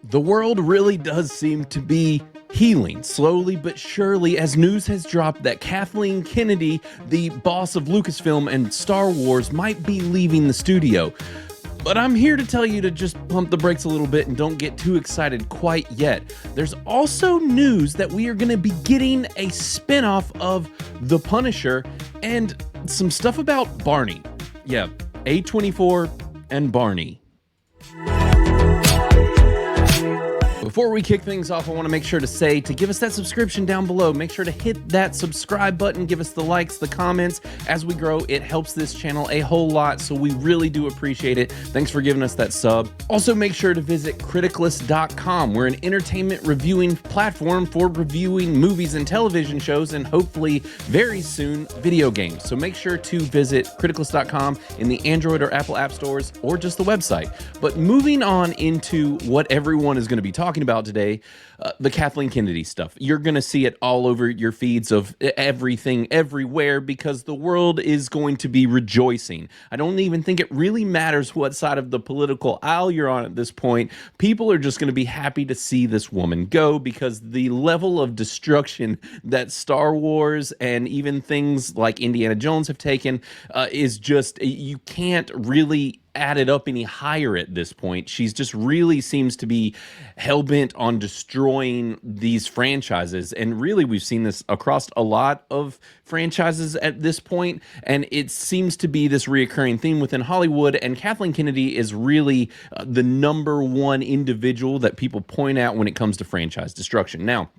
The world really does seem to be healing slowly but surely as news has dropped that Kathleen Kennedy, the boss of Lucasfilm and Star Wars, might be leaving the studio. But I'm here to tell you to just pump the brakes a little bit and don't get too excited quite yet. There's also news that we are going to be getting a spin-off of The Punisher and some stuff about Barney. Yeah, A24 and Barney. Before we kick things off, I want to make sure to say to give us that subscription down below. Make sure to hit that subscribe button, give us the likes, the comments. As we grow, it helps this channel a whole lot, so we really do appreciate it. Thanks for giving us that sub. Also, make sure to visit criticalist.com. We're an entertainment reviewing platform for reviewing movies and television shows, and hopefully very soon video games. So make sure to visit criticalist.com in the Android or Apple app stores, or just the website. But moving on into what everyone is going to be talking about today, the Kathleen Kennedy stuff. You're going to see it all over your feeds of everything, everywhere, because the world is going to be rejoicing. I don't even think it really matters what side of the political aisle you're on at this point. People are just going to be happy to see this woman go, because the level of destruction that Star Wars and even things like Indiana Jones have taken is just, you can't really add it up any higher at this point. She's just really seems to be hell-bent on destroying these franchises, and really we've seen this across a lot of franchises at this point, and it seems to be this reoccurring theme within Hollywood, and Kathleen Kennedy is really the number one individual that people point out when it comes to franchise destruction. Now,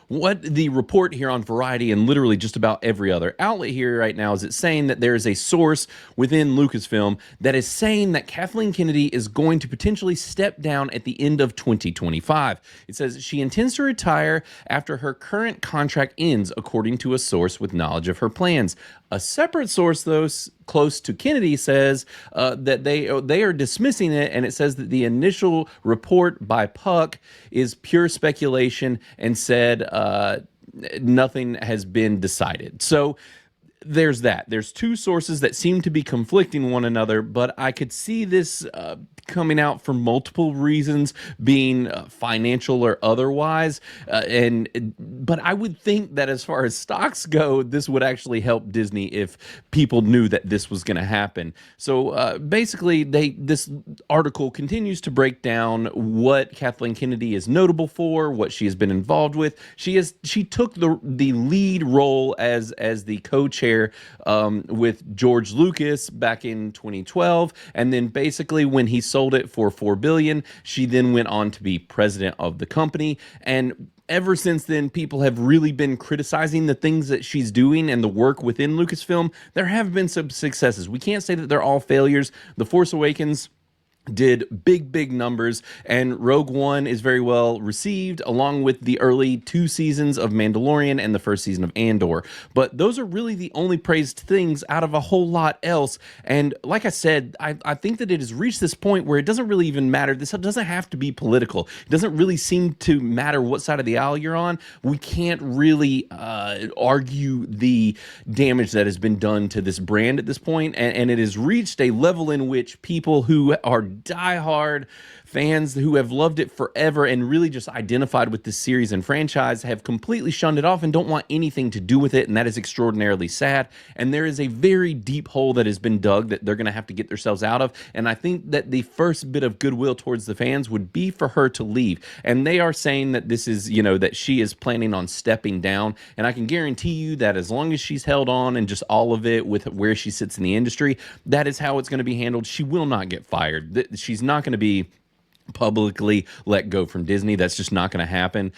what the report here on Variety and literally just about every other outlet here right now is it's saying that there is a source within Lucasfilm that is saying that Kathleen Kennedy is going to potentially step down at the end of 2025. It says she intends to retire after her current contract ends, according to a source with knowledge of her plans. A separate source, though, close to Kennedy, says that they are dismissing it, and it says that the initial report by Puck is pure speculation and said nothing has been decided. So there's that. There's two sources that seem to be conflicting one another, but I could see this coming out for multiple reasons, being financial or otherwise. But I would think that as far as stocks go, this would actually help Disney if people knew that this was going to happen. So basically, this article continues to break down what Kathleen Kennedy is notable for, what she has been involved with. She took the lead role as the co-chair with George Lucas back in 2012, and then basically when he sold it for $4 billion, she then went on to be president of the company. And ever since then, people have really been criticizing the things that she's doing and the work within Lucasfilm. There have been some successes. We can't say that they're all failures. The Force Awakens did big numbers, and Rogue One is very well received, along with the early 2 seasons of Mandalorian and the first season of Andor. But those are really the only praised things out of a whole lot else. And like I said, I think that it has reached this point where it doesn't really even matter. This doesn't have to be political. It doesn't really seem to matter what side of the aisle you're on. We can't really argue the damage that has been done to this brand at this point, and it has reached a level in which people who are diehard fans who have loved it forever and really just identified with this series and franchise have completely shunned it off and don't want anything to do with it, and that is extraordinarily sad. And there is a very deep hole that has been dug that they're going to have to get themselves out of, and I think that the first bit of goodwill towards the fans would be for her to leave. And they are saying that this is, that she is planning on stepping down, and I can guarantee you that as long as she's held on and just all of it with where she sits in the industry, that is how it's going to be handled. She will not get fired. She's not going to be publicly let go from Disney. That's just not going to happen.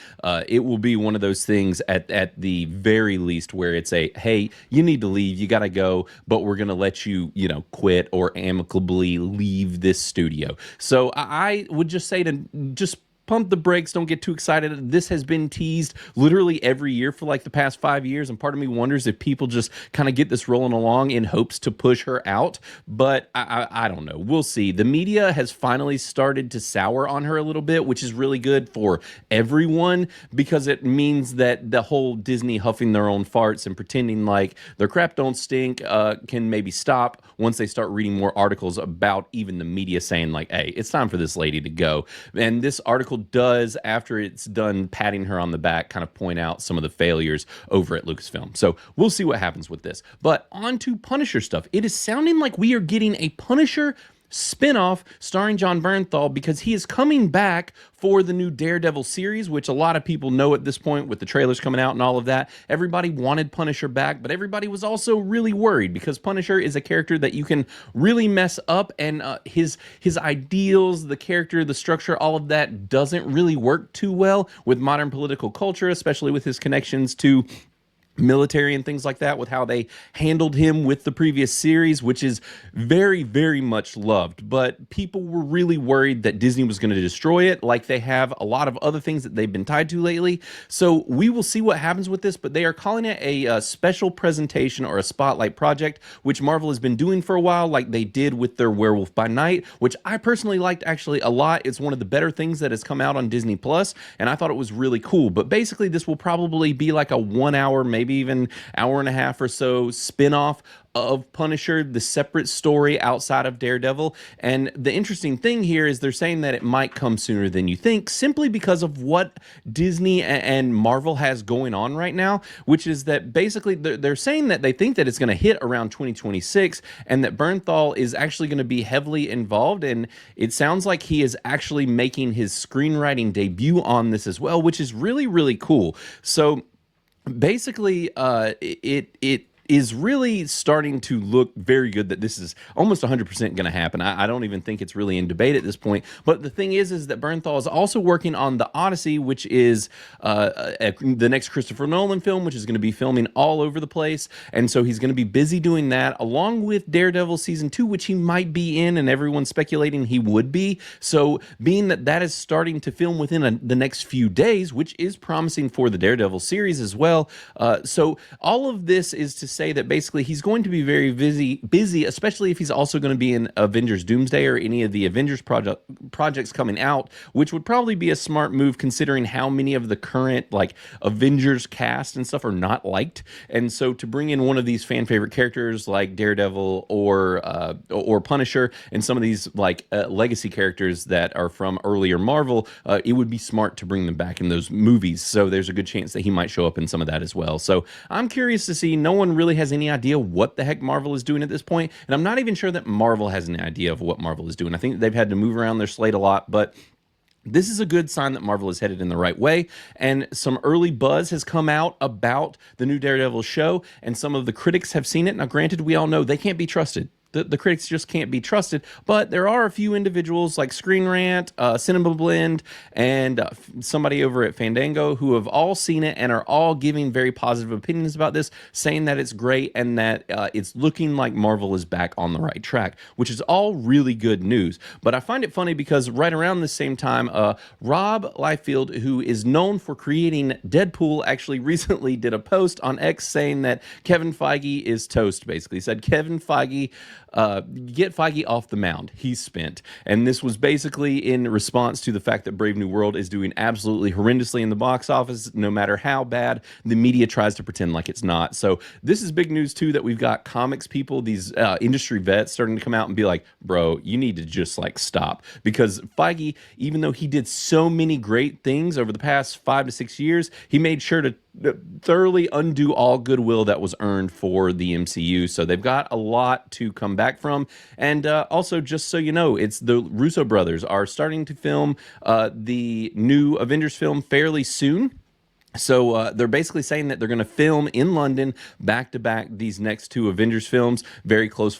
It will be one of those things at the very least where it's hey, you need to leave, you got to go, but we're going to let you, quit or amicably leave this studio. So I would just say to just pump the brakes. Don't get too excited. This has been teased literally every year for like the past 5 years, and part of me wonders if people just kind of get this rolling along in hopes to push her out. But I don't know. We'll see. The media has finally started to sour on her a little bit, which is really good for everyone because it means that the whole Disney huffing their own farts and pretending like their crap don't stink can maybe stop once they start reading more articles about even the media saying like, hey, it's time for this lady to go. And this article does, after it's done patting her on the back, kind of point out some of the failures over at Lucasfilm. So we'll see what happens with this. But on to Punisher stuff. It is sounding like we are getting a Punisher spinoff starring John Bernthal because he is coming back for the new Daredevil series, which a lot of people know at this point with the trailers coming out and all of that. Everybody wanted Punisher back, but everybody was also really worried because Punisher is a character that you can really mess up, and his ideals, the character, the structure, all of that doesn't really work too well with modern political culture, especially with his connections to military and things like that, with how they handled him with the previous series, which is very, very much loved. But people were really worried that Disney was going to destroy it, like they have a lot of other things that they've been tied to lately. So we will see what happens with this, but they are calling it a special presentation or a spotlight project, which Marvel has been doing for a while, like they did with their Werewolf by Night, which I personally liked actually a lot. It's one of the better things that has come out on Disney Plus, and I thought it was really cool. But basically, this will probably be like a 1 hour, maybe even hour and a half or so spin-off of Punisher, the separate story outside of Daredevil. And the interesting thing here is they're saying that it might come sooner than you think, simply because of what Disney and Marvel has going on right now, which is that basically they're saying that they think that it's going to hit around 2026 and that Bernthal is actually going to be heavily involved. And it sounds like he is actually making his screenwriting debut on this as well, which is really, really cool. So basically, it is really starting to look very good that this is almost 100% going to happen. I don't even think it's really in debate at this point. But the thing is that Bernthal is also working on The Odyssey, which is the next Christopher Nolan film, which is going to be filming all over the place. And so he's going to be busy doing that, along with Daredevil Season 2, which he might be in, and everyone's speculating he would be. So being that that is starting to film within the next few days, which is promising for the Daredevil series as well. So all of this is to say that basically he's going to be very busy, especially if he's also going to be in Avengers Doomsday or any of the Avengers projects coming out, which would probably be a smart move considering how many of the current like Avengers cast and stuff are not liked. And so to bring in one of these fan favorite characters like Daredevil or Punisher and some of these like legacy characters that are from earlier Marvel, it would be smart to bring them back in those movies. So there's a good chance that he might show up in some of that as well. So I'm curious to see. No one really has any idea what the heck Marvel is doing at this point, and I'm not even sure that Marvel has any idea of what Marvel is doing. I think they've had to move around their slate a lot, but this is a good sign that Marvel is headed in the right way, and some early buzz has come out about the new Daredevil show, and some of the critics have seen it. Now, granted, we all know they can't be trusted. The critics just can't be trusted, but there are a few individuals like Screen Rant, Cinema Blend, and somebody over at Fandango who have all seen it and are all giving very positive opinions about this, saying that it's great and that it's looking like Marvel is back on the right track, which is all really good news. But I find it funny because right around the same time, Rob Liefeld, who is known for creating Deadpool, actually recently did a post on X saying that Kevin Feige is toast, basically. He said, Kevin Feige, get Feige off the mound. He's spent. And this was basically in response to the fact that Brave New World is doing absolutely horrendously in the box office, no matter how bad the media tries to pretend like it's not. So this is big news too, that we've got comics people, these industry vets starting to come out and be like, bro, you need to just like stop. Because Feige, even though he did so many great things over the past 5 to 6 years, he made sure to thoroughly undo all goodwill that was earned for the MCU. So they've got a lot to come back from. And also, just so you know, it's the Russo brothers are starting to film the new Avengers film fairly soon. So they're basically saying that they're going to film in London back-to-back these next two Avengers films very close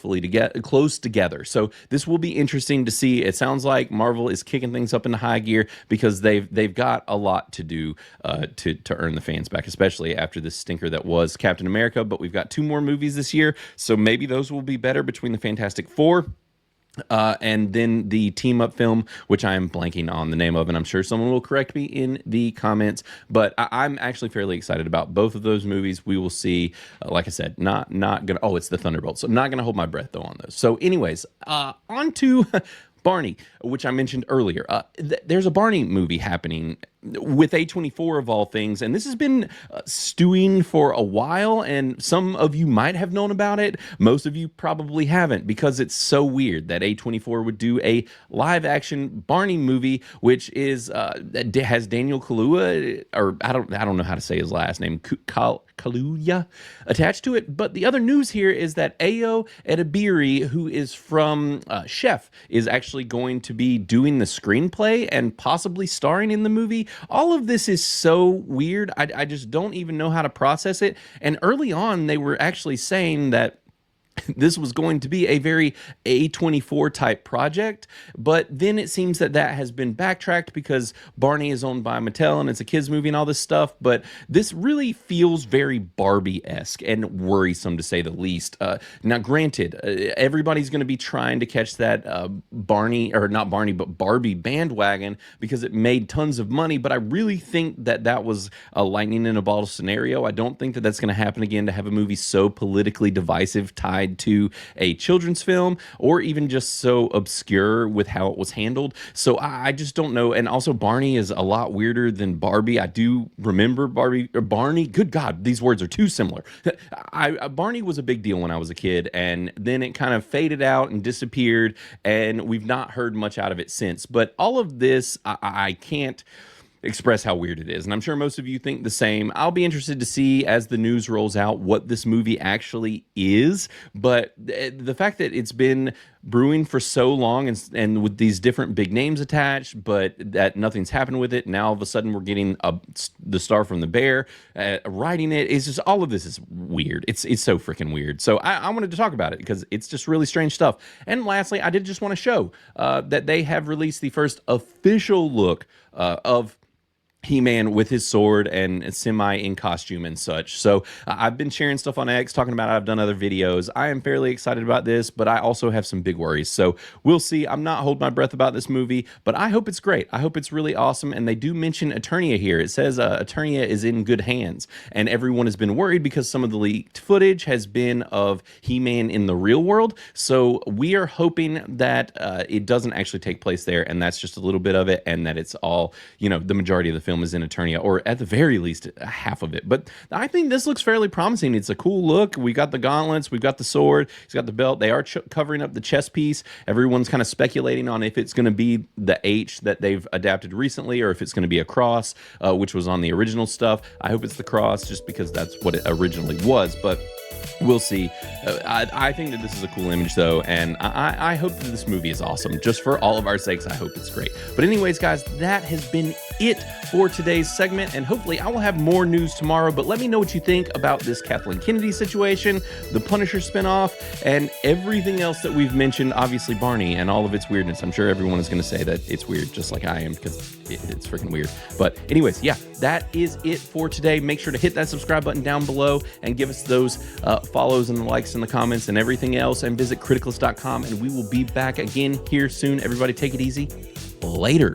together. So this will be interesting to see. It sounds like Marvel is kicking things up into high gear because they've got a lot to do to earn the fans back, especially after this stinker that was Captain America. But we've got 2 more movies this year, so maybe those will be better between the Fantastic Four And then the team up film, which I am blanking on the name of, and I'm sure someone will correct me in the comments. But I'm actually fairly excited about both of those movies. We will see. Like I said, not gonna. Oh, it's the Thunderbolts. So not gonna hold my breath though on those. So, anyways, on to Barney, which I mentioned earlier. There's a Barney movie happening with A24 of all things, and this has been stewing for a while, and some of you might have known about it. Most of you probably haven't, because it's so weird that A24 would do a live action Barney movie, which is has Daniel Kaluuya, or I don't know how to say his last name, Kaluuya, attached to it. But the other news here is that Ayo Edebiri, who is from Chef, is actually going to be doing the screenplay and possibly starring in the movie. All of this is so weird. I just don't even know how to process it. And early on, they were actually saying that this was going to be a very A24 type project, but then it seems that has been backtracked because Barney is owned by Mattel and it's a kids movie and all this stuff. But this really feels very Barbie-esque and worrisome, to say the least. Now, granted, everybody's going to be trying to catch that Barney, or not Barney, but Barbie bandwagon because it made tons of money. But I really think that was a lightning in a bottle scenario. I don't think that that's going to happen again, to have a movie so politically divisive tied to a children's film, or even just so obscure with how it was handled. So I just don't know. And also, Barney is a lot weirder than Barbie. I do remember Barney. Good God, these words are too similar. Barney was a big deal when I was a kid, and then it kind of faded out and disappeared, and we've not heard much out of it since. But all of this, I can't express how weird it is, and I'm sure most of you think the same. I'll be interested to see, as the news rolls out, what this movie actually is. But the fact that it's been brewing for so long, and with these different big names attached, but that nothing's happened with it, now all of a sudden we're getting the star from the Bear writing it. It's just, all of this is weird. It's so freaking weird. So I wanted to talk about it because it's just really strange stuff. And lastly, I did just want to show that they have released the first official look of He-Man with his sword and semi in costume and such. So I've been sharing stuff on X, talking about it. I've done other videos. I am fairly excited about this, but I also have some big worries. So we'll see. I'm not holding my breath about this movie, but I hope it's great. I hope it's really awesome. And they do mention Eternia here. It says Eternia is in good hands, and everyone has been worried because some of the leaked footage has been of He-Man in the real world. So we are hoping that it doesn't actually take place there, and that's just a little bit of it, and that it's all, the majority of the film is in Eternia, or at the very least half of it. But I think this looks fairly promising. It's a cool look. We got the gauntlets, we've got the sword, he's got the belt. They are covering up the chest piece. Everyone's kind of speculating on if it's going to be the H that they've adapted recently, or if it's going to be a cross, which was on the original stuff. I hope it's the cross, just because that's what it originally was, but we'll see. I think that this is a cool image, though, and I hope that this movie is awesome. Just for all of our sakes, I hope it's great. But anyways, guys, that has been it for today's segment, and hopefully I will have more news tomorrow. But let me know what you think about this Kathleen Kennedy situation, the Punisher spinoff, and everything else that we've mentioned. Obviously, Barney and all of its weirdness. I'm sure everyone is going to say that it's weird, just like I am, because it's freaking weird. But anyways, yeah, that is it for today. Make sure to hit that subscribe button down below and give us those follows and the likes and the comments and everything else, and visit criticalist.com, and we will be back again here soon. Everybody take it easy. Later.